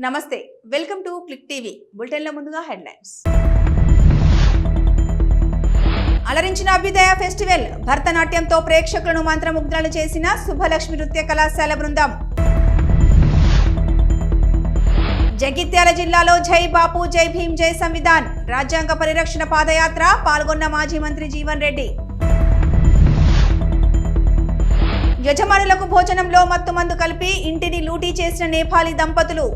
నమస్తే, welcome to click TV. బులెటిన్ల ముందుగా headlines. అలరించిన అభ్యుదయ ఫెస్టివల్, భరతనాట్యంతో ప్రేక్షకులను మంత్రముగ్ధులను చేసిన శుభలక్ష్మి నృత్య కళాశాల బృందం. జగిత్యాల జిల్లాలో జై బాపు జై భీం జై సంవిధాన్ రాజ్యాంగ పరిరక్షణ పాదయాత్ర, పాల్గొన్న మాజీ మంత్రి జీవన్ రెడ్డి. యజమానులకు భోజనంలో మత్తుమందు కలిపి ఇంటిని లూటీ చేసిన నేపాలీ దంపతులు.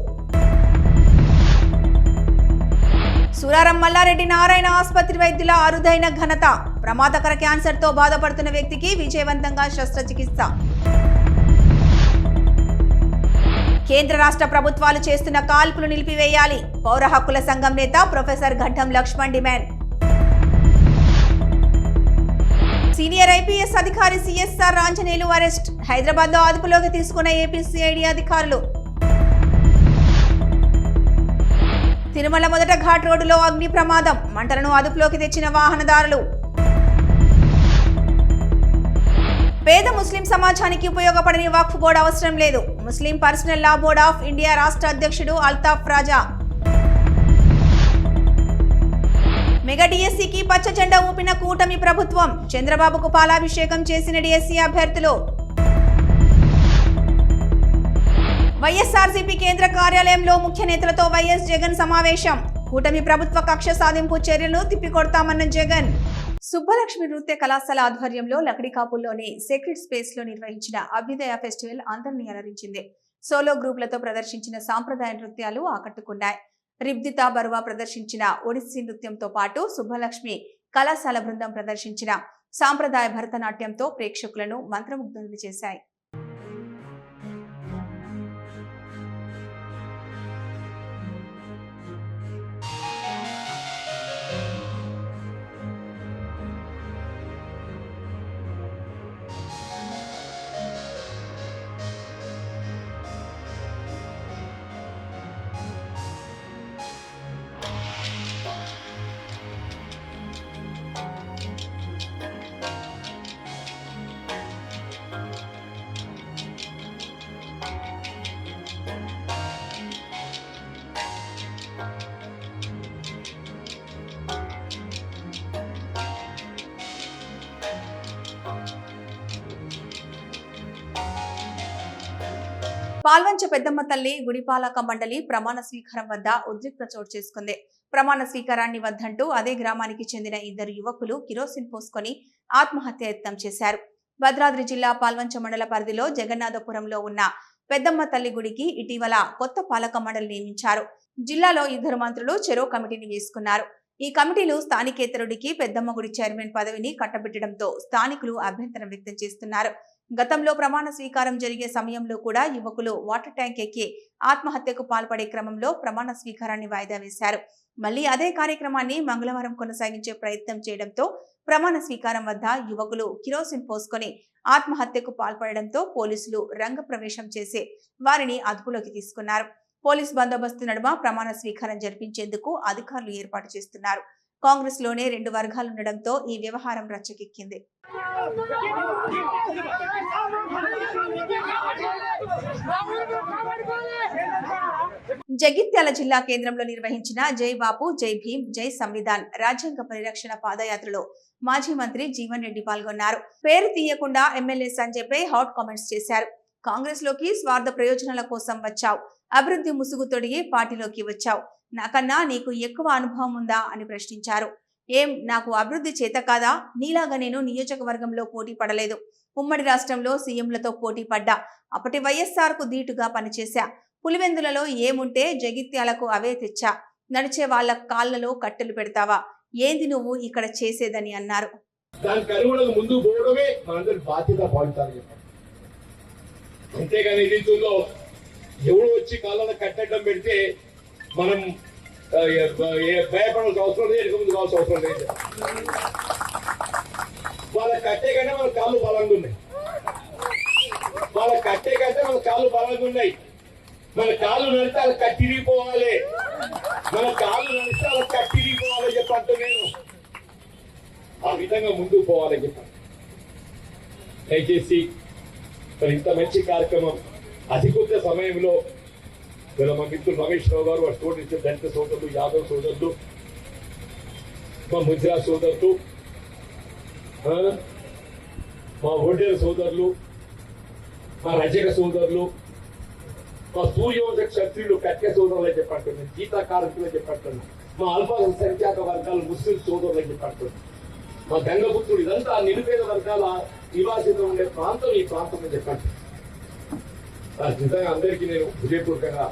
సురారం మల్లారెడ్డి నారాయణ ఆసుపత్రి వైద్యుల అరుదైన ఘనత, ప్రమాదకర క్యాన్సర్తో బాధపడుతున్న వ్యక్తికి విజయవంతంగా శస్త్రచికిత్స. కేంద్ర రాష్ట్ర ప్రభుత్వాలు చేస్తున్న కాల్పులు నిలిపివేయాలి, పౌర హక్కుల సంఘం నేత professor Ghantam Lakshman demand. Senior IPS అధికారి సిఎస్ఆర్ ఆంజనేయులు అరెస్ట్, హైదరాబాద్ లో అదుపులోకి తీసుకున్న ఏపీ సిఐడి అధికారులు. తిరుమల మొదట ఘాట్ రోడ్డులో అగ్ని ప్రమాదం, మంటలను అదుపులోకి తెచ్చిన వాహనదారులు. పేద ముస్లిం సమాజానికి ఉపయోగపడని వక్ఫ్ బోర్డు అవసరం లేదు, Muslim personal law board of India రాష్ట్ర అధ్యక్షుడు అల్తాఫ్ రాజా. మెగా డిఎస్సికి పచ్చ జెండా ఊపిన కూటమి ప్రభుత్వం, చంద్రబాబుకు పాలాభిషేకం చేసిన డిఎస్సి అభ్యర్థులు. వైఎస్ఆర్సీపీ కేంద్ర కార్యాలయంలో ముఖ్య నేతలతో వైఎస్ జగన్ సమావేశం, కూటమి ప్రభుత్వ కక్ష సాధింపు చర్యలను తిప్పికొడతామన్న జగన్. సుబ్బలక్ష్మి నృత్య కళాశాల ఆధ్వర్యంలో లకడికాపుల్లోని సేక్రెడ్ స్పేస్ లో నిర్వహించిన అభ్యుదయ ఫెస్టివల్ అందరినీ అలరించింది. సోలో గ్రూపులతో ప్రదర్శించిన సాంప్రదాయ నృత్యాలు ఆకట్టుకున్నాయి. రిబ్దితా బరువా ప్రదర్శించిన ఒడిస్సీ నృత్యంతో పాటు సుబ్బలక్ష్మి కళాశాల బృందం ప్రదర్శించిన సాంప్రదాయ భరతనాట్యంతో ప్రేక్షకులను మంత్రముగ్ధులు చేశాయి. పాల్వంచ పెద్దమ్మ తల్లి గుడిపాలక మండలి ప్రమాణ స్వీకారం వద్ద ఉద్రిక్తత చోటు చేసుకుంది. ప్రమాణ స్వీకారాన్ని వద్దంటూ అదే గ్రామానికి చెందిన ఇద్దరు యువకులు కిరోసిన్ పోసుకొని ఆత్మహత్య యత్నం చేశారు. భద్రాద్రి జిల్లా పాల్వంచ మండల పరిధిలో జగన్నాథపురంలో ఉన్న పెద్దమ్మ తల్లి గుడికి ఇటీవల కొత్త పాలక మండలి నియమించారు. జిల్లాలో ఇద్దరు మంత్రులు చెరో కమిటీని వేసుకున్నారు. ఈ కమిటీలు స్థానికేతరుడికి పెద్దమ్మ గుడి చైర్మన్ పదవిని కట్టబెట్టడంతో స్థానికులు అభ్యంతరం వ్యక్తం చేస్తున్నారు. గతంలో ప్రమాణ స్వీకారం జరిగే సమయంలో కూడా యువకులు వాటర్ ట్యాంక్ ఎక్కి ఆత్మహత్యకు పాల్పడే క్రమంలో ప్రమాణ స్వీకారాన్ని వాయిదా వేశారు. మళ్లీ అదే కార్యక్రమాన్ని మంగళవారం కొనసాగించే ప్రయత్నం చేయడంతో ప్రమాణ స్వీకారం వద్ద యువకులు కిరోసిన్ పోసుకొని ఆత్మహత్యకు పాల్పడడంతో పోలీసులు రంగప్రవేశం చేసి వారిని అదుపులోకి తీసుకున్నారు. పోలీస్ బందోబస్తు నడుమ ప్రమాణ స్వీకారం జరిపించేందుకు అధికారులు ఏర్పాటు చేస్తున్నారు. కాంగ్రెస్ లోనే రెండు వర్గాలుండడంతో ఈ వ్యవహారం రచ్చకెక్కింది. జగిత్యాల జిల్లా కేంద్రంలో నిర్వహించిన జై బాపు జై భీం జై సంవిధాన్ రాజ్యాంగ పరిరక్షణ పాదయాత్రలో మాజీ మంత్రి జీవన్ రెడ్డి పాల్గొన్నారు. పేరు తీయకుండా ఎమ్మెల్యే సంజయ్ పై హాట్ కామెంట్స్ చేశారు. కాంగ్రెస్ లోకి స్వార్థ ప్రయోజనాల కోసం వచ్చావు, అభివృద్ధి ముసుగు తొడిగి పార్టీలోకి వచ్చావు, నాకన్నా నీకు ఎక్కువ అనుభవం ఉందా అని ప్రశ్నించారు. ఏం నాకు అభివృద్ధి చేత కాదా? నీలాగా నేను నియోజకవర్గంలో పోటీ పడలేదు, ఉమ్మడి రాష్ట్రంలో సీఎంలతో పోటీ పడ్డా, అప్పటి వైఎస్ఆర్ కు ధీటుగా పనిచేశా, పులివెందులలో ఏముంటే జగిత్యాలకు అవే తెచ్చా, నడిచే వాళ్ళ కాళ్లలో కట్టెలు పెడతావా, ఏంది నువ్వు ఇక్కడ చేసేదని అన్నారు. ఎవరు వచ్చి కాళ్ళలో కట్టడం పెడితే మనం భయపడాల్సిన అవసరం లేదు, ఎదుగుముందు కావాల్సిన అవసరం లేదు. వాళ్ళ కట్టే కంటే మన కాళ్ళు బలంగా ఉన్నాయి, వాళ్ళ కట్టే కంటే మన కాళ్ళు బలంగా ఉన్నాయి. మన కాళ్ళు నడిస్తే వాళ్ళ కట్టిరిగిపోవాలి, మన కాళ్ళు నడిస్తే వాళ్ళ కట్టిరిగిపోవాలి చెప్పంటూ నేను ఆ విధంగా ముందుకు పోవాలని చెప్పాను. దయచేసి ఇంత మంచి కార్యక్రమం అతి కొద్ది సమయంలో వీళ్ళ మా మిత్రులు మహేష్ రావు గారు, వారి తోటి దళిత సోదరులు, యాదవ్ సోదరులు, మా ముద్రా సోదరులు, మా ఒడ్డేరు సోదరులు, మా రజక సోదరులు, మా సూర్యవంశ క్షత్రియులు కట్య సోదరులు అని చెప్పంటున్నాను, గీతా కార్మికులు అని చెప్పంటున్నాను, మా అల్పసంఖ్యాక వర్గాలు ముస్లిం సోదరులు అని చెప్పంటున్నాను, మా గంగపుత్రుడు, ఇదంతా నిరుపేద వర్గాల నివాసితం ఉండే ప్రాంతం ఈ ప్రాంతం అని చెప్పండి. నిజంగా అందరికీ నేను హృదయపూర్వకంగా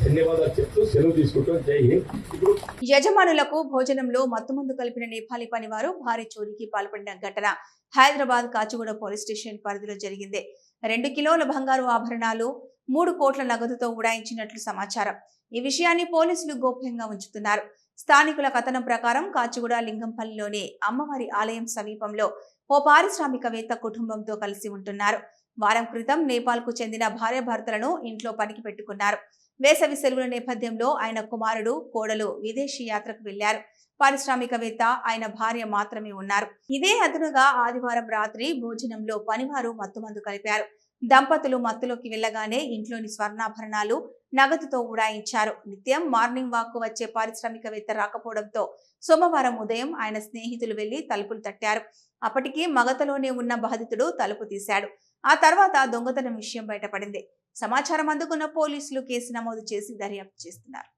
ధన్యవాదాలు చెప్తూ సెలవు తీసుకుంటాను. జై హింద్. ఇప్పుడు యజమానులకు భోజనంలో మత్తుమందు కలిపిన నేపాలీ పనివారు భారీ చోరీకి పాల్పడిన ఘటన హైదరాబాద్ కాచిగూడ పోలీస్ స్టేషన్ పరిధిలో జరిగింది. 2 కిలోల బంగారు ఆభరణాలు, 3 కోట్ల నగదుతో ఉడాయించినట్లు సమాచారం. ఈ విషయాన్ని పోలీసులు గోప్యంగా ఉంచుతున్నారు. స్థానికుల కథనం ప్రకారం కాచిగూడ లింగంపల్లిలోని అమ్మవారి ఆలయం సమీపంలో ఓ పారిశ్రామికవేత్త కుటుంబంతో కలిసి ఉంటున్నారు. వారం క్రితం నేపాల్కు చెందిన భార్యాభర్తలను ఇంట్లో పనికి పెట్టుకున్నారు. వేసవి సెలవుల నేపథ్యంలో ఆయన కుమారుడు, కోడలు విదేశీ యాత్రకు వెళ్లారు. పారిశ్రామికవేత్త, ఆయన భార్య మాత్రమే ఉన్నారు. ఇదే అదనుగా ఆదివారం రాత్రి భోజనంలో పనివారు మత్తుమందు కలిపారు. దంపతులు మత్తులోకి వెళ్లగానే ఇంట్లోని స్వర్ణాభరణాలు, నగదుతో ఉడాయించారు. నిత్యం మార్నింగ్ వాక్ వచ్చే పారిశ్రామికవేత్త రాకపోవడంతో సోమవారం ఉదయం ఆయన స్నేహితులు వెళ్లి తలుపులు తట్టారు. అప్పటికి మగతలోనే ఉన్న బాధితుడు తలుపు తీశాడు. ఆ తర్వాత దొంగతనం విషయం బయటపడింది. సమాచారం అందుకున్న పోలీసులు కేసు నమోదు చేసి దర్యాప్తు చేస్తున్నారు.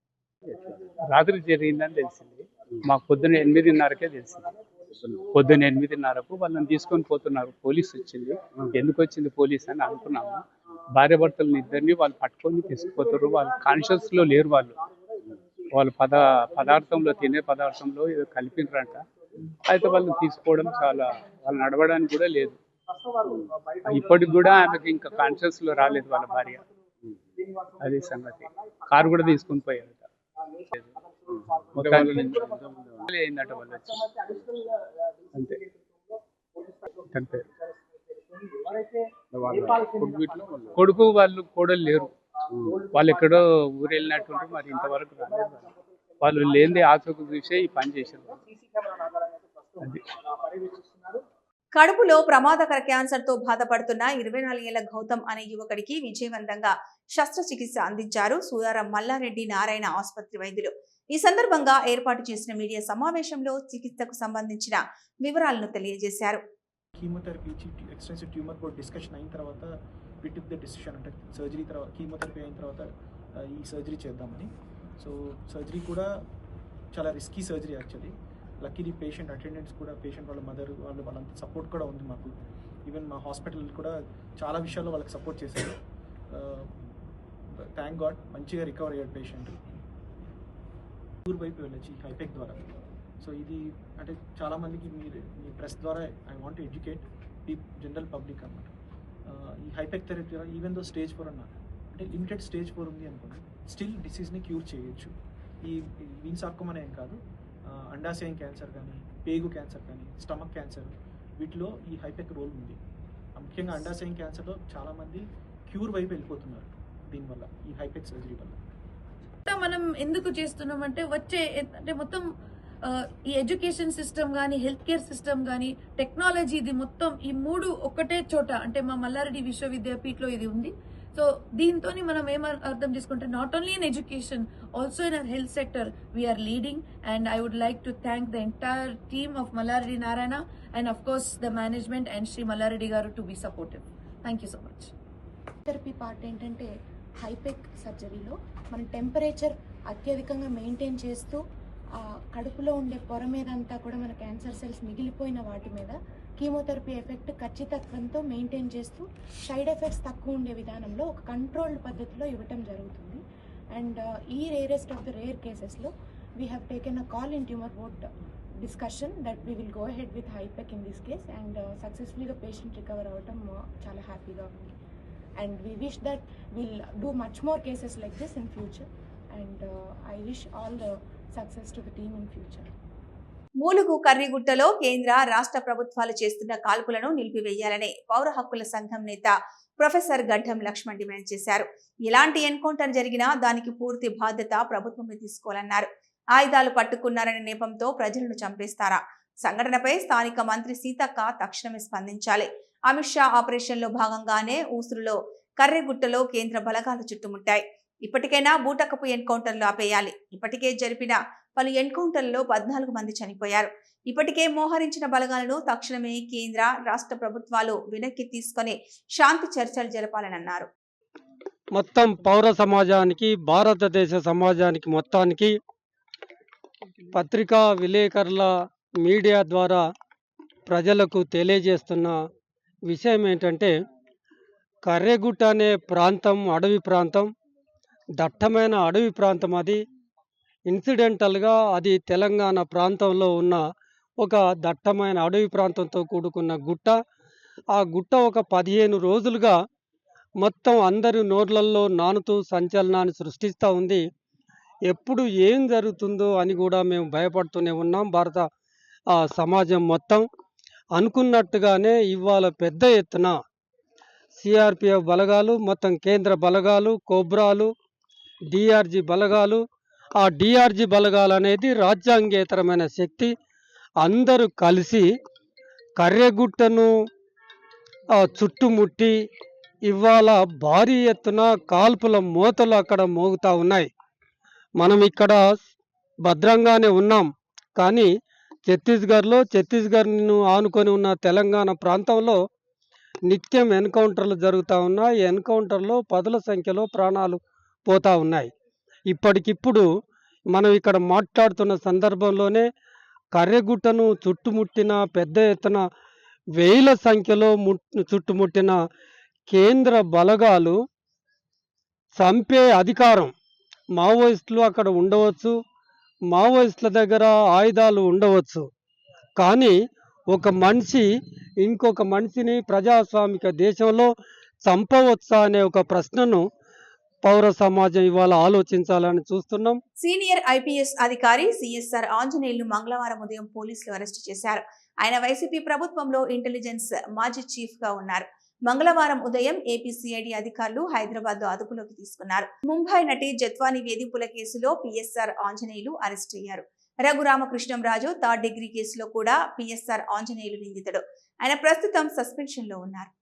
రాత్రి జరిగిందని తెలిసింది. మాకు పొద్దున్న 8:30కే తెలిసింది. పొద్దున్న 8:30కు వాళ్ళని తీసుకొని పోతున్నారు. పోలీసు వచ్చింది. ఎందుకు వచ్చింది పోలీస్ అని అనుకున్నాము. భార్యాభర్తలను ఇద్దరిని వాళ్ళు పట్టుకొని తీసుకుపోతారు. వాళ్ళు కాన్షియస్ లో లేరు. వాళ్ళు పదార్థంలో తినే పదార్థంలో ఏదో కలిపినరంట. అయితే వాళ్ళని తీసుకోవడం వాళ్ళు నడవడానికి కూడా లేదు. ఇప్పటికి కూడా ఆమెకి ఇంకా కాన్షియస్ లో రాలేదు వాళ్ళ భార్య. అది సంగతి. కారు కూడా తీసుకుని పోయారు. అయిందట వాళ్ళు వచ్చి అంతే. కొడుకు వాళ్ళు కోడలు లేరు. వాళ్ళు ఎక్కడో ఊరు వెళ్ళినట్టుంటే మరి ఇంతవరకు రాలేదు. వాళ్ళు లేనిదే ఆచూకు చూసే ఈ పని చేశారు. కడుపులో ప్రమాదకర క్యాన్సర్ తో బాధపడుతున్న 24 ఏళ్ల గౌతమ్ అనే యువకుడికి విజయవంతంగా శస్త్రచికిత్స అందించారు సూదారం మల్లారెడ్డి నారాయణ ఆసుపత్రి వైద్యులు. ఈ సందర్భంగా ఏర్పాటు చేసిన మీడియా సమావేశంలో చికిత్సకు సంబంధించిన వివరాలను తెలియజేశారు. Chemotherapy extensive tumour board discussion అయిన తర్వాత వి టుక్ ద డిసిషన్, అంటే సర్జరీ తర్వాత కీమోథెరపీ అయిన తర్వాత ఈ సర్జరీ చేద్దామని. సో సర్జరీ కూడా చాలా risky surgery actually. Luckily patient attendants కూడా, పేషెంట్ వాళ్ళ మదర్ వాళ్ళంతా సపోర్ట్ కూడా ఉంది మాకు. ఈవెన్ మా హాస్పిటల్ కూడా చాలా విషయాల్లో వాళ్ళకి సపోర్ట్ చేశారు. థ్యాంక్ గాడ్ మంచిగా రికవర్ అయ్యాడు పేషెంట్. ఊరు వైపు వెళ్ళొచ్చు ఈ హైపెక్ ద్వారా. సో ఇది అంటే చాలామందికి మీ ప్రెస్ ద్వారా I want to educate general public అన్నమాట. ఈ హైపెక్ థెరపీ ద్వారా ఈవెన్ దో స్టేజ్ 4 అన్నారు, అంటే లిమిటెడ్ స్టేజ్ 4 ఉంది అనుకోండి, స్టిల్ డిసీజ్ని క్యూర్ చేయొచ్చు. ఈ వీన్ సార్కోమా ఏం కాదు, అండాశయం క్యాన్సర్ కానీ, పేగు క్యాన్సర్ కానీ, స్టమక్ క్యాన్సర్, వీటిలో ఈ హైపెక్ రోల్ ఉంది. ముఖ్యంగా అండాశయం క్యాన్సర్లో చాలామంది క్యూర్ వైపు వెళ్ళిపోతున్నారు దీనివల్ల, ఈ హైపెక్ సర్జరీ వల్ల. మనం ఎందుకు చేస్తున్నామంటే అంటే మొత్తం ఈ ఎడ్యుకేషన్ సిస్టమ్ కానీ, హెల్త్ కేర్ సిస్టమ్ కానీ, టెక్నాలజీ, ఇది మొత్తం ఈ 3 ఒక్కటే చోట, అంటే మా మల్లారెడ్డి విశ్వవిద్యాపీఠలో ఇది ఉంది. సో దీంతో మనం ఏం అర్థం చేసుకుంటే not only in education, also in our health sector we are leading. And I would like to thank the entire team of Mallareddy Narayana and of course the management and Shri Mallareddy garu to be supportive. Thank you so much. Therapy part ఏంటంటే హైపెక్ సర్జరీలో మన temperature అత్యధికంగా maintain చేస్తూ కడుపులో ఉండే పొర మీద అంతా కూడా మన క్యాన్సర్ సెల్స్ మిగిలిపోయిన వాటి మీద కీమోథెరపీ ఎఫెక్ట్ ఖచ్చితత్వంతో మెయింటైన్ చేస్తూ సైడ్ ఎఫెక్ట్స్ తక్కువ ఉండే విధానంలో ఒక కంట్రోల్డ్ పద్ధతిలో ఇవ్వటం జరుగుతుంది. అండ్ ఈ రేరెస్ట్ ఆఫ్ ద రేర్ కేసెస్లో we have taken a call in tumour board discussion that we will go ahead with హైపెక్ ఇన్ దిస్ కేస్. అండ్ సక్సెస్ఫుల్గా పేషెంట్ రికవర్ అవ్వటం చాలా హ్యాపీగా ఉంది. And we wish that we'll do much more cases like this in future. And I wish all the success to the team in future. మూలుగు కర్రిగుట్టలో కేంద్ర రాష్ట్ర ప్రభుత్వాలు చేస్తున్న కాల్పులను నిలిపివేయాలని పౌర హక్కుల సంఘం నేత ప్రొఫెసర్ గడ్డం లక్ష్మణ్ డిమాండ్ చేశారు. ఎలాంటి ఎన్కౌంటర్ జరిగినా దానికి పూర్తి బాధ్యత ప్రభుత్వమే తీసుకోవాలన్నారు. ఆయుధాలు పట్టుకున్నారనే నెపంతో ప్రజలను చంపేస్తారా? సంఘటనపై స్థానిక మంత్రి సీతక్క తక్షణమే స్పందించాలి. అమిత్ షా ఆపరేషన్ లో భాగంగానే ఊసురులో కర్రెగుట్టలో కేంద్ర బలగాలు చుట్టుముట్టాయి. ఇప్పటికైనా బూటకపు ఎన్కౌంటర్లు ఆపేయాలి. ఇప్పటికే జరిపిన పలు ఎన్కౌంటర్లలో 14 మంది చనిపోయారు. ఇప్పటికే మోహరించిన బలగాలను తక్షణమే కేంద్ర, రాష్ట్ర ప్రభుత్వాలు వెనక్కి తీసుకొని శాంతి చర్చలు జరపాలని అన్నారు. మొత్తం పౌర సమాజానికి, భారతదేశ సమాజానికి మొత్తానికి పత్రికా విలేకరుల మీడియా ద్వారా ప్రజలకు తెలియజేస్తున్న విషయం ఏంటంటే, కర్రెగుట్ట అనే ప్రాంతం అడవి ప్రాంతం, దట్టమైన అడవి ప్రాంతం. అది ఇన్సిడెంటల్గా అది తెలంగాణ ప్రాంతంలో ఉన్న ఒక దట్టమైన అడవి ప్రాంతంతో కూడుకున్న గుట్ట. ఆ గుట్ట ఒక 15 రోజులుగా మొత్తం అందరి నోర్లల్లో నానుతూ సంచలనాన్ని సృష్టిస్తూ ఉంది. ఎప్పుడు ఏం జరుగుతుందో అని కూడా మేము భయపడుతూనే ఉన్నాం. భారత సమాజం మొత్తం అనుకున్నట్టుగానే ఇవాళ పెద్ద ఎత్తున సిఆర్పిఎఫ్ బలగాలు, మొత్తం కేంద్ర బలగాలు, కోబ్రాలు, డిఆర్జీ బలగాలు, ఆ డిఆర్జీ బలగాలు అనేది రాజ్యాంగేతరమైన శక్తి, అందరూ కలిసి కర్రెగుట్టను చుట్టుముట్టి ఇవాళ భారీ ఎత్తున కాల్పుల మోతలు అక్కడ మోగుతూ ఉన్నాయి. మనం ఇక్కడ భద్రంగానే ఉన్నాం, కానీ ఛత్తీస్గఢ్ను ఆనుకొని ఉన్న తెలంగాణ ప్రాంతంలో నిత్యం ఎన్కౌంటర్లు జరుగుతూ ఉన్నాయి. ఎన్కౌంటర్లో 10ల సంఖ్యలో ప్రాణాలు పోతూ ఉన్నాయి. ఇప్పటికిప్పుడు మనం ఇక్కడ మాట్లాడుతున్న సందర్భంలోనే కర్రెగుట్టను చుట్టుముట్టిన పెద్ద ఎత్తున 1000ల సంఖ్యలో చుట్టుముట్టిన కేంద్ర బలగాలు చంపే అధికారం మావోయిస్టులు అక్కడ ఉండవచ్చు, మావోయిస్టుల దగ్గర ఆయుధాలు ఉండవచ్చు, కానీ ఒక మనిషి ఇంకొక మనిషిని ప్రజాస్వామిక దేశంలో చంపవచ్చా అనే ఒక ప్రశ్నను పౌర సమాజం ఇవాళ ఆలోచించాలని చూస్తున్నాం. సీనియర్ ఐపీఎస్ అధికారి సిఎస్ఆర్ ఆంజనేయులు మంగళవారం ఉదయం పోలీసులు అరెస్టు చేశారు. ఆయన వైసీపీ ప్రభుత్వంలో ఇంటెలిజెన్స్ మాజీ చీఫ్ గా ఉన్నారు. మంగళవారం ఉదయం ఏపీసీఐడి అధికారులు హైదరాబాద్ లో అదుపులోకి తీసుకున్నారు. ముంబై నటి జత్వాని వేధింపుల కేసులో పిఎస్ఆర్ ఆంజనేయులు అరెస్ట్ అయ్యారు. రఘురామకృష్ణంరాజు 3rd డిగ్రీ కేసులో కూడా పిఎస్ఆర్ ఆంజనేయులు నిందితుడు. ఆయన ప్రస్తుతం సస్పెన్షన్ లో ఉన్నారు.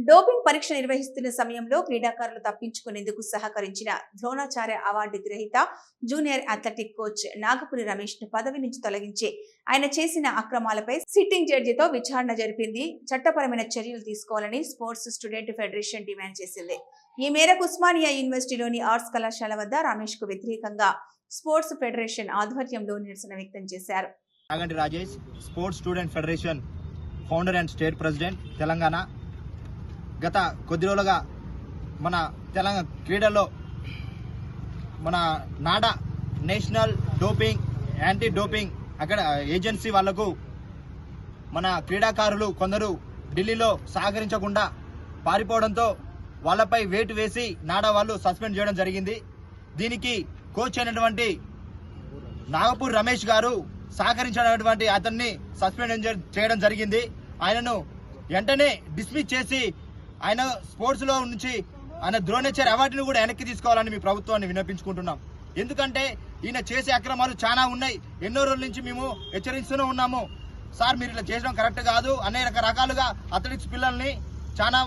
డోపింగ్ పరీక్ష నిర్వహిస్తున్న సమయంలో క్రీడాకారులు తప్పించుకునేందుకు సహకరించిన ద్రోణాచార్య అవార్డు గ్రహీత junior athletic coach Nagapuri Ramesh ను పదవి నుంచి తొలగించి ఆయన చేసిన అక్రమాలపై సిట్టింగ్ జడ్జితో విచారణ జరిపింది. చట్టపరమైన చర్యలు తీసుకోవాలని స్పోర్ట్స్ స్టూడెంట్ ఫెడరేషన్ డిమాండ్ చేసింది. ఈ మేరకు ఉస్మానియా యూనివర్సిటీలోని ఆర్ట్స్ కళాశాల వద్ద రమేష్ కు వ్యతిరేకంగా స్పోర్ట్స్ ఫెడరేషన్ ఆధ్వర్యంలో నిరసన వ్యక్తం చేశారు. Naganti Rajesh, sports student federation founder and state president Telangana. గత కొద్ది రోజులుగా మన తెలంగాణ క్రీడల్లో మన NADA national doping anti doping అక్కడ ఏజెన్సీ వాళ్లకు మన క్రీడాకారులు కొందరు ఢిల్లీలో సహకరించకుండా పారిపోవడంతో వాళ్ళపై వేటు వేసి నాడా వాళ్ళు సస్పెండ్ చేయడం జరిగింది. దీనికి కోచ్ అయినటువంటి నాగపూర్ రమేష్ గారు సహకరించినటువంటి అతన్ని సస్పెండ్ చేయడం జరిగింది. ఆయనను వెంటనే డిస్మిస్ చేసి ఆయన స్పోర్ట్స్ లో నుంచి ఆయన ద్రోణాచార్య అవార్డును కూడా వెనక్కి తీసుకోవాలని మీ ప్రభుత్వాన్ని విన్నపించుకుంటున్నాం. ఎందుకంటే ఈయన చేసే అక్రమాలు చాలా ఉన్నాయి. ఎన్నో రోజుల నుంచి మేము హెచ్చరిస్తూనే ఉన్నాము. సార్ మీరు ఇలా చేయడం కరెక్ట్ కాదు, అనేక రకాలుగా అథ్లెటిక్స్ పిల్లల్ని చాలా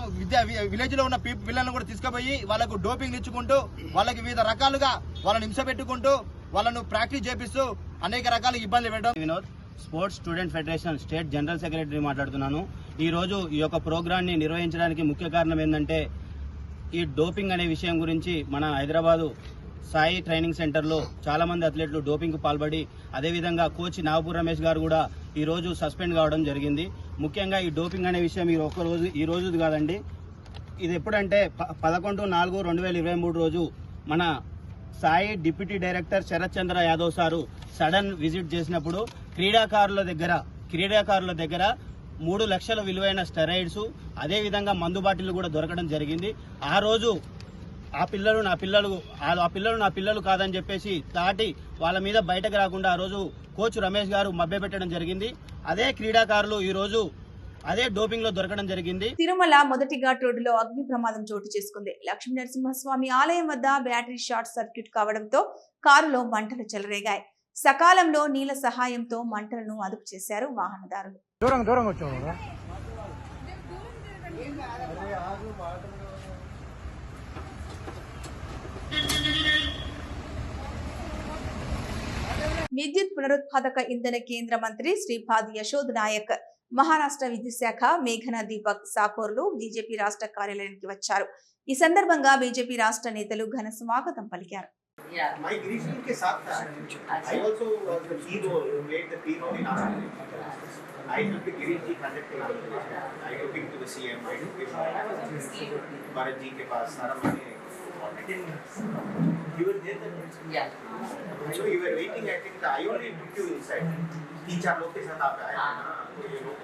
విలేజ్లో ఉన్న పిల్లలను కూడా తీసుకుపోయి వాళ్ళకు డోపింగ్ ఇచ్చుకుంటూ వాళ్ళకి వివిధ రకాలుగా వాళ్ళని హింస పెట్టుకుంటూ వాళ్ళను ప్రాక్టీస్ చేపిస్తూ అనేక రకాల ఇబ్బందులు పెట్టడం. Vinod, sports student federation state general secretary మాట్లాడుతున్నాను. ఈరోజు ఈ యొక్క ప్రోగ్రాన్ని నిర్వహించడానికి ముఖ్య కారణం ఏంటంటే ఈ డోపింగ్ అనే విషయం గురించి మన హైదరాబాదు సాయి ట్రైనింగ్ సెంటర్లో చాలామంది అథ్లెట్లు డోపింగ్కు పాల్పడి అదేవిధంగా కోచ్ నాగపూర్ రమేష్ గారు కూడా ఈరోజు సస్పెండ్ కావడం జరిగింది. ముఖ్యంగా ఈ డోపింగ్ అనే విషయం ఈ రోజు కాదండి, ఇది ఎప్పుడంటే 11/4/2023 రోజు మన సాయి డిప్యూటీ డైరెక్టర్ శరత్ చంద్ర యాదవ్ సారు సడన్ విజిట్ చేసినప్పుడు క్రీడాకారుల దగ్గర 3 లక్షల విలువైన స్టెరాయిడ్స్ అదేవిధంగా మందు బాటిల్ కూడా దొరకడం జరిగింది. ఆ రోజు ఆ పిల్లలు నా పిల్లలు కాదని చెప్పేసి దాటి వాళ్ళ మీద బయటకు రాకుండా ఆ రోజు కోచ్ రమేష్ గారు మభ్యపెట్టడం జరిగింది. అదే క్రీడాకారులు ఈ రోజు అదే డోపింగ్ లో దొరకడం జరిగింది. తిరుమల మొదటి ఘాట్ రోడ్డులో అగ్ని ప్రమాదం చోటు చేసుకుంది. లక్ష్మీ నరసింహస్వామి ఆలయం వద్ద బ్యాటరీ షార్ట్ సర్క్యూట్ కావడంతో కారులో మంటలు చెలరేగాయి. సకాలంలో నీళ్ల సహాయంతో మంటలను అదుపు చేశారు వాహనదారులు. విద్యుత్ పునరుత్పాదక ఇంధన కేంద్ర మంత్రి శ్రీపాద్ యశోద్ నాయక్, మహారాష్ట్ర విద్యుత్ శాఖ మేఘనా దీపక్ సాకోర్లు బీజేపీ రాష్ట్ర కార్యాలయానికి వచ్చారు. ఈ సందర్భంగా బీజేపీ రాష్ట్ర నేతలు ఘన స్వాగతం పలికారు. You were there then? Yeah. So you were waiting, I think I only took you inside. 3-4 लोग के साथ आप आए थे ना, तो ये लोग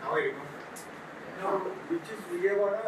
now I remember. No, which is Vijayawada,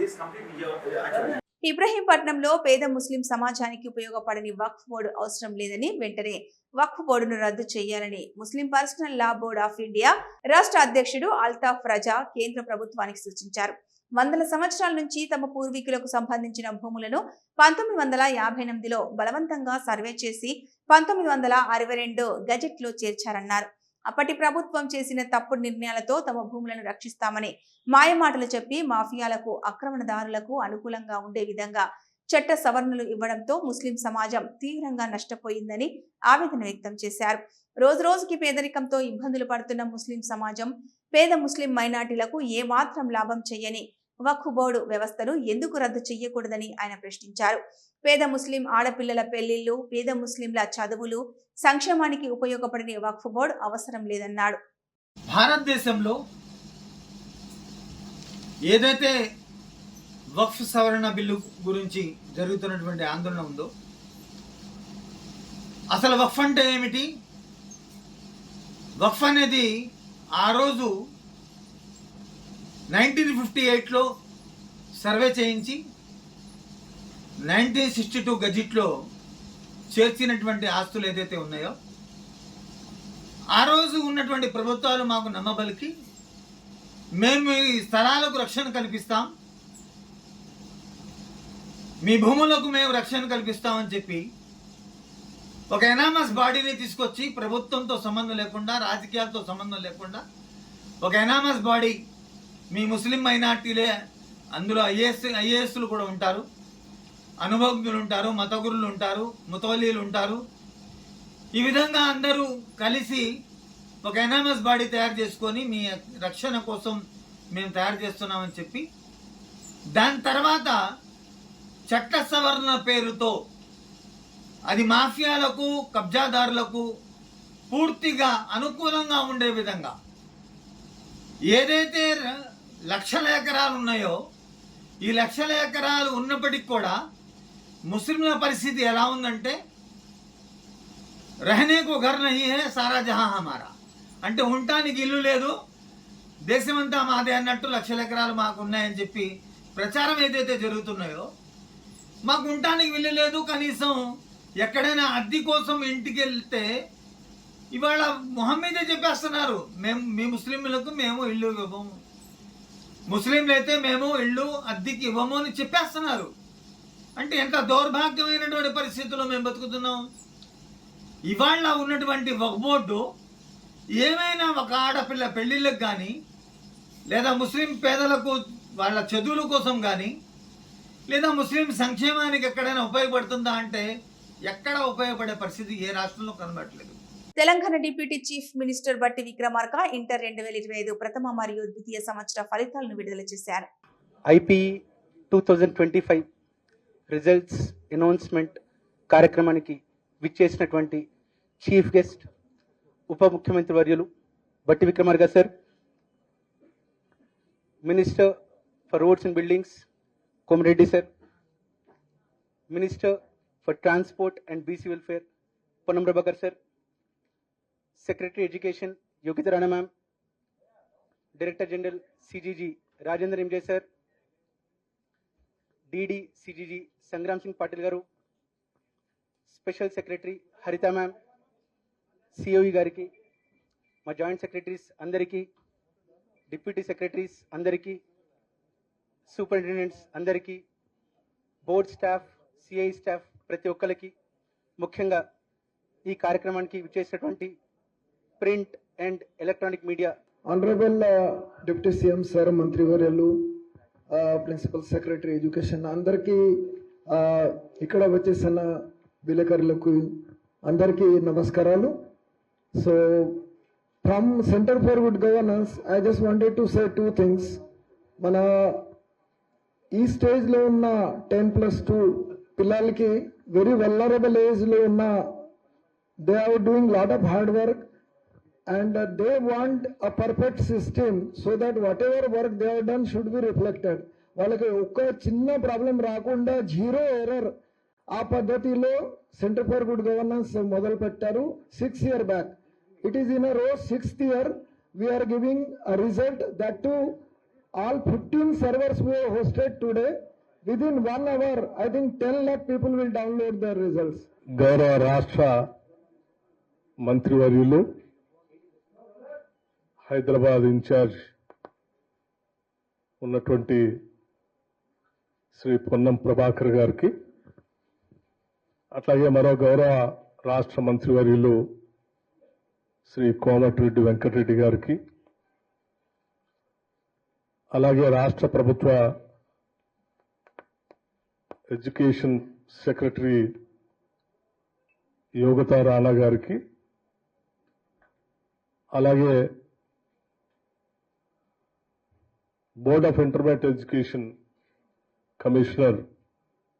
this complete Vijayawada actually. ఇబ్రహీంపట్నంలో పేద ముస్లిం సమాజానికి ఉపయోగపడని వక్ఫ్ బోర్డు అవసరం లేదని, వెంటనే వక్ఫ్ బోర్డును రద్దు చేయాలని Muslim personal law board of India రాష్ట్ర అధ్యక్షుడు అల్తాఫ్ రజా కేంద్ర ప్రభుత్వానికి సూచించారు. వందల సంవత్సరాల నుంచి తమ పూర్వీకులకు సంబంధించిన భూములను 1958లో బలవంతంగా సర్వే చేసి 1962 గజెట్లో చేర్చారన్నారు. అప్పటి ప్రభుత్వం చేసిన తప్పుడు నిర్ణయాలతో తమ భూములను రక్షిస్తామని మాయమాటలు చెప్పి మాఫియాలకు, ఆక్రమణదారులకు అనుకూలంగా ఉండే విధంగా చట్ట సవరణలు ఇవ్వడంతో ముస్లిం సమాజం తీవ్రంగా నష్టపోయిందని ఆవేదన వ్యక్తం చేశారు. రోజు రోజుకి పేదరికంతో ఇబ్బందులు పడుతున్న ముస్లిం సమాజం, పేద ముస్లిం మైనార్టీలకు ఏమాత్రం లాభం చేయని వక్ఫ్ బోర్డు వ్యవస్థను ఎందుకు రద్దు చేయకూడదని ఆయన ప్రశ్నించారు. పేద ముస్లిం ఆడపిల్లల పెళ్లిళ్లు, పేద ముస్లింల చదువులు, సంక్షేమానికి ఉపయోగపడని వక్ఫ్ బోర్డు అవసరం లేదన్నాడు. భారతదేశంలో ఏదైతే వక్ఫ్ సవరణ బిల్లు గురించి జరుగుతున్నటువంటి ఆందోళన ఉందో, అసలు వక్ఫ్ అంటే ఏమిటి? వక్ఫ్ అనేది ఆ రోజు 1958లో సర్వే చేయించి 1962 గజిట్లో చేర్చినటువంటి ఆస్తులు ఏదైతే ఉన్నాయో, ఆ రోజు ఉన్నటువంటి ప్రభుత్వాలు మాకు నమ్మబలికి మేము ఈ స్థలాలకు రక్షణ కల్పిస్తాం, మీ భూములకు మేము రక్షణ కల్పిస్తామని చెప్పి ఒక ఎనామస్ బాడీని తీసుకొచ్చి, ప్రభుత్వంతో సంబంధం లేకుండా, రాజకీయాలతో సంబంధం లేకుండా ఒక ఎనామస్ బాడీ, మీ ముస్లిం మైనార్టీలే అందులో ఐఏఎస్లు కూడా ఉంటారు, అనుభవజ్ఞులు ఉంటారు, మతగురులు ఉంటారు, ముతవల్లీలు ఉంటారు, ఈ విధంగా అందరూ కలిసి ఒక ఎనామస్ బాడీ తయారు చేసుకొని మీ రక్షణ కోసం మేము తయారు చేస్తున్నామని చెప్పి, దాని తర్వాత చట్ట సవరణ పేరుతో అది మాఫియాలకు, కబ్జాదారులకు పూర్తిగా అనుకూలంగా ఉండే విధంగా ఏదైతే లక్షల ఎకరాలు ఉన్నాయో, ఈ లక్షల ఎకరాలు ఉన్నప్పటికీ కూడా ముస్లింల పరిస్థితి ఎలా ఉందంటే, రహనేకు ఘర్ నహీ హై సారా జహాం హమారా, అంటే ఉండటానికి ఇల్లు లేదు, దేశమంతా మాదే అన్నట్టు లక్షల ఎకరాలు మాకు ఉన్నాయని చెప్పి ప్రచారం ఏదైతే జరుగుతున్నాయో, మాకు ఉండటానికి ఇల్లు లేదు, కనీసం ఎక్కడైనా అద్దె కోసం ఇంటికి వెళ్తే ఇవాళ మొహమ్మీదే చెప్పేస్తున్నారు, మీ ముస్లింలకు మేము ఇల్లు ఇవ్వము, ముస్లింలు అయితే మేము ఇల్లు అద్దెకి ఇవ్వము అని చెప్పేస్తున్నారు. అంటే ఎంత దౌర్భాగ్యమైనటువంటి పరిస్థితుల్లో మేము బతుకుతున్నాం. ఇవాళ ఉన్నటువంటి వక్ఫ్ బోర్డు ఏమైనా ఒక ఆడపిల్ల పెళ్లిళ్ళకి కానీ, లేదా ముస్లిం పేదలకు వాళ్ళ చదువుల కోసం కానీ లేదా ముస్లిం సంక్షేమానికి ఎక్కడైనా ఉపయోగపడుతుందా అంటే ఎక్కడ ఉపయోగపడే పరిస్థితి ఏ రాష్ట్రంలో కనబడట్లేదు. తెలంగాణ డిప్యూటీ చీఫ్ మినిస్టర్ బట్టి విక్రమార్క ఇంటర్ 2025 ప్రథమ మరియు ద్వితీయ సంవత్సర ఫలితాలను విడుదల చేశారు. ఐపీ 2025 రిజల్ట్స్ అనౌన్స్మెంట్ కార్యక్రమానికి విచ్చేసినటువంటి చీఫ్ గెస్ట్ ఉప ముఖ్యమంత్రి వర్యులు Bhatti Vikramarka sir, minister for roads and buildings Komareddy sir, minister for transport and BC welfare Ponnam Prabhakar sir, secretary education Yogitha Rana ma'am, director general CGG Rajendra Nimje sir, DD CGG Sangram Singh Patil గారు, special secretary Haritha ma'am, COE గారికి, మా joint secretaries అందరికీ, deputy secretaries అందరికీ, superintendents అందరికీ, board staff, CI staff ప్రతి ఒక్కరికి, ముఖ్యంగా ఈ కార్యక్రమానికి విచ్చేసినటువంటి print and electronic media honourable deputy CM sir, మంత్రివర్యులు, ప్రిన్సిపల్ సెక్రటరీ ఎడ్యుకేషన్ అందరికీ, ఇక్కడ వచ్చేసిన విలేకరులకు అందరికీ నమస్కారాలు. So from centre for good governance I just wanted to say 2 things. మన ఈ స్టేజ్లో ఉన్న 10+2 పిల్లలకి వెరీ వల్నరబుల్ ఏజ్లో ఉన్న they are doing lot of hard work and they want a perfect system so that whatever work they have done should be reflected. వాళ్ళకి ఒక్క చిన్న ప్రాబ్లం రాకుండా 0 ఎర్రర్ ఆ పద్ధతిలో సెంటర్ ఫర్ గుడ్ గవర్నెన్స్ మొదలు పెట్టారు 6 years back. It is in a row 6th year we are giving a result that to all 15 servers we have hosted today. Within 1 hour I think 10 lakh people will download their results. గౌరవ రాష్ట్ర మంత్రివర్యులు, Hyderabad incharge ఉన్నటువంటి శ్రీ పొన్నం ప్రభాకర్ గారికి, అట్లాగే మరో గౌరవ రాష్ట్ర మంత్రివర్యులు శ్రీ కోమటిరెడ్డి వెంకటరెడ్డి గారికి, అలాగే రాష్ట్ర ప్రభుత్వ ఎడ్యుకేషన్ సెక్రటరీ యోగిత రాణా గారికి, అలాగే board of intermediate education commissioner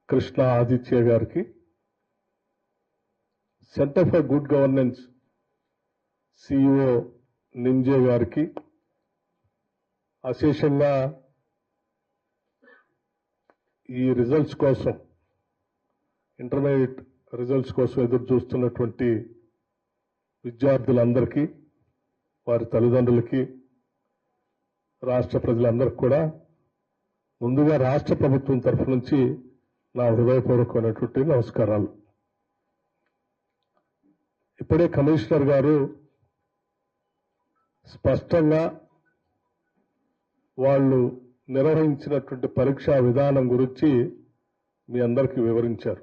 Krishna Aditya గారికి, centre for good governance CEO నింజే గారికి, అశేషంగా ఈ రిజల్ట్స్ కోసం, ఇంటర్మీడియట్ రిజల్ట్స్ కోసం ఎదురు చూస్తున్నటువంటి విద్యార్థులందరికీ, వారి తల్లిదండ్రులకి, రాష్ట్ర ప్రజలందరికీ కూడా ముందుగా రాష్ట్ర ప్రభుత్వం తరఫు నుంచి నా హృదయపూర్వకమైనటువంటి నమస్కారాలు. ఇప్పుడే కమిషనర్ గారు స్పష్టంగా వాళ్ళు నిర్వహించినటువంటి పరీక్షా విధానం గురించి మీ అందరికీ వివరించారు.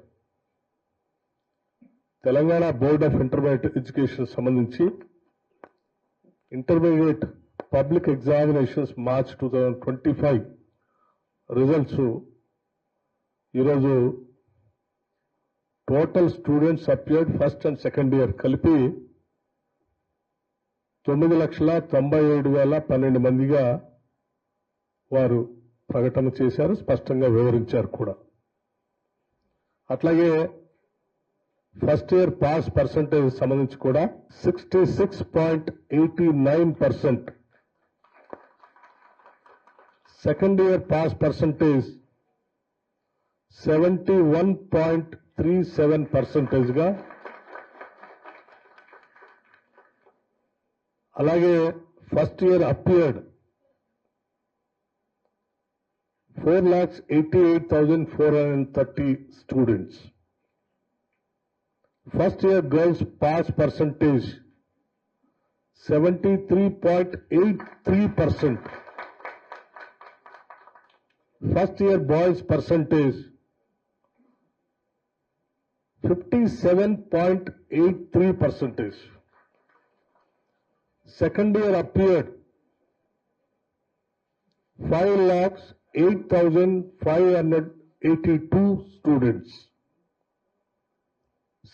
Telangana board of intermediate education సంబంధించి intermediate public examinations March 2025 results ఈరోజు total students appeared first and second year కలిపి 9,97,12 మందిగా వారు ప్రకటన చేశారు, స్పష్టంగా వివరించారు కూడా. అట్లాగే ఫస్ట్ ఇయర్ పాస్ పర్సంటేజ్ సంబంధించి కూడా 66.89%, సెకండ్ ఇయర్ పాస్ పర్సంటేజ్ 71.37% గా, అలాగే first year appeared 4,88,430 students. First year girls pass percentage 73.83%. First year boys percentage 57.83%. Second year appeared 5,08,582 students.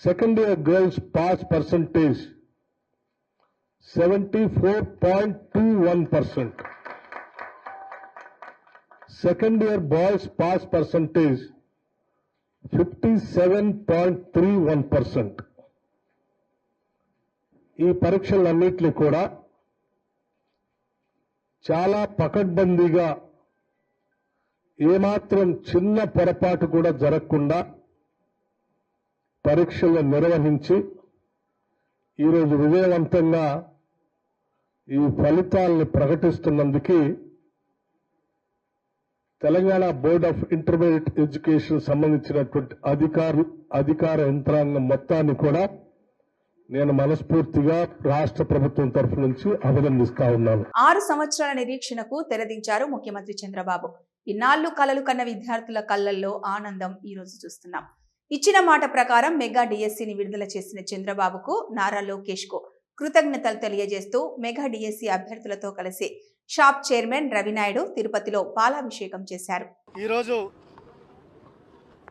Second year girls pass percentage 74.21%. Second year boys pass percentage 57.31%. ఈ పరీక్షలన్నింటినీ కూడా చాలా పకడ్బందీగా ఏమాత్రం చిన్న పొరపాటు కూడా జరగకుండా పరీక్షలు నిర్వహించి ఈరోజు విజయవంతంగా ఈ ఫలితాలను ప్రకటిస్తున్నందుకు Telangana board of intermediate education సంబంధించినటువంటి అధికార యంత్రాంగం మొత్తాన్ని కూడా నేను మనస్ఫూర్తిగా రాష్ట్ర ప్రభుత్వం తరఫు నుంచి అభినందిస్తా ఉన్నాను. 6 సంవత్సరాల నిరీక్షణకు తెరదించారు ముఖ్యమంత్రి చంద్రబాబు. ఇన్నాళ్లు కలలు కన్న విద్యార్థుల కళ్లల్లో ఆనందం ఈ రోజు చూస్తున్నాం. ఇచ్చిన మాట ప్రకారం మెగా డిఎస్సిని విడుదల చేసిన చంద్రబాబుకు, నారా లోకేష్ కు కృతజ్ఞతలు తెలియజేస్తూ మెగా డిఎస్సి అభ్యర్థులతో కలిసి షాప్ చైర్మన్ రవినాయుడు తిరుపతిలో పాలాభిషేకం చేశారు. ఈరోజు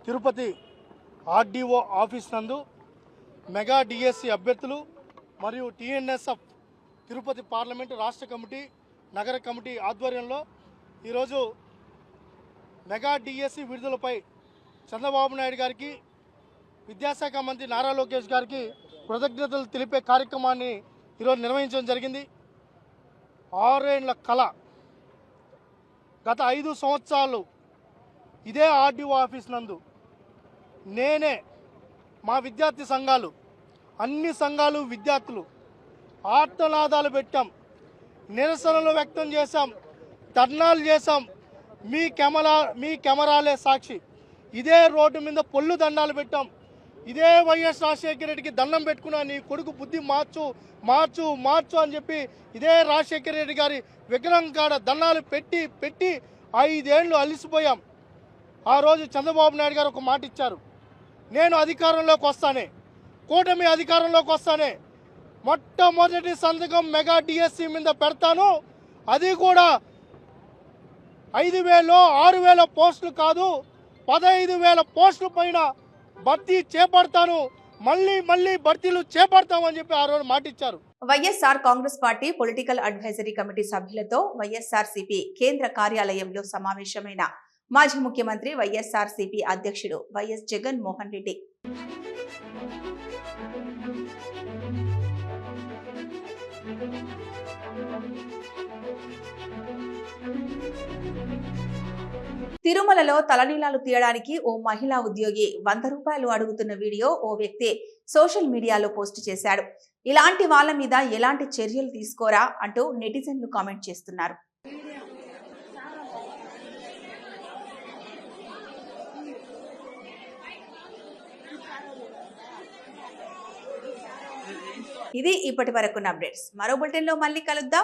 తిరుపతి ఆర్డీఓ ఆఫీస్ నందు మెగా డిఎస్సి అభ్యర్థులు మరియు టీఎన్ఎస్ఎఫ్ తిరుపతి పార్లమెంటు రాష్ట్ర కమిటీ నగర కమిటీ ఆధ్వర్యంలో ఈరోజు మెగా డిఎస్సి విడుదలపై చంద్రబాబు నాయుడు గారికి, విద్యాశాఖ మంత్రి నారా లోకేష్ గారికి కృతజ్ఞతలు తెలిపే కార్యక్రమాన్ని ఈరోజు నిర్వహించడం జరిగింది. 6 ఏళ్ల కళ, గత 5 సంవత్సరాలు ఇదే ఆర్డీఓ ఆఫీస్ నందు నేనే, మా విద్యార్థి సంఘాలు, అన్ని సంఘాలు, విద్యార్థులు ఆర్తనాదాలు పెట్టాం, నిరసనలు వ్యక్తం చేశాం, ధర్నాలు చేశాం. మీ కెమెరాలే సాక్షి. ఇదే రోడ్డు మీద పొల్లు దండాలు పెట్టాం. ఇదే వైఎస్ రాజశేఖర రెడ్డికి దండం పెట్టుకున్నా, నీ కొడుకు బుద్ధి మార్చు మార్చు మార్చు అని చెప్పి ఇదే రాజశేఖర రెడ్డి గారి విగ్రహం కాడ దండాలు పెట్టి 5 ఏళ్ళు అలిసిపోయాం. ఆ రోజు చంద్రబాబు నాయుడు గారు ఒక మాట ఇచ్చారు, నేను అధికారంలోకి వస్తానే, కూటమి అధికారంలోకి వస్తానే, మొట్టమొదటి సంతకం మెగా డిఎస్సి మీద పెడతాను, అది కూడా 5,000 6,000 పోస్టులు కాదు 15,000 పోస్టుల పైన భర్తీ చేపడతాను, మళ్ళీ భర్తీలు చేపడతామని చెప్పి ఆ రోజు మాట ఇచ్చారు. YSR Congress party political advisory committee సభ్యులతో వైఎస్ఆర్సీపీ కేంద్ర కార్యాలయంలో సమావేశమైన మాజీ ముఖ్యమంత్రి వైఎస్ఆర్సీపీ అధ్యక్షుడు వైఎస్ జగన్ మోహన్ రెడ్డి. తిరుమలలో తలనీలాలు తీయడానికి ఓ మహిళా ఉద్యోగి 100 రూపాయలు అడుగుతున్న వీడియో ఓ వ్యక్తి సోషల్ మీడియాలో పోస్ట్ చేశాడు. ఇలాంటి వాళ్ళ మీద ఎలాంటి చర్యలు తీసుకోరా అంటూ నెటిజన్లు కామెంట్ చేస్తున్నారు. ఇది ఇప్పటి వరకున్న అప్డేట్స్. మరో బులెటిన్ లో మళ్ళీ కలుద్దాం.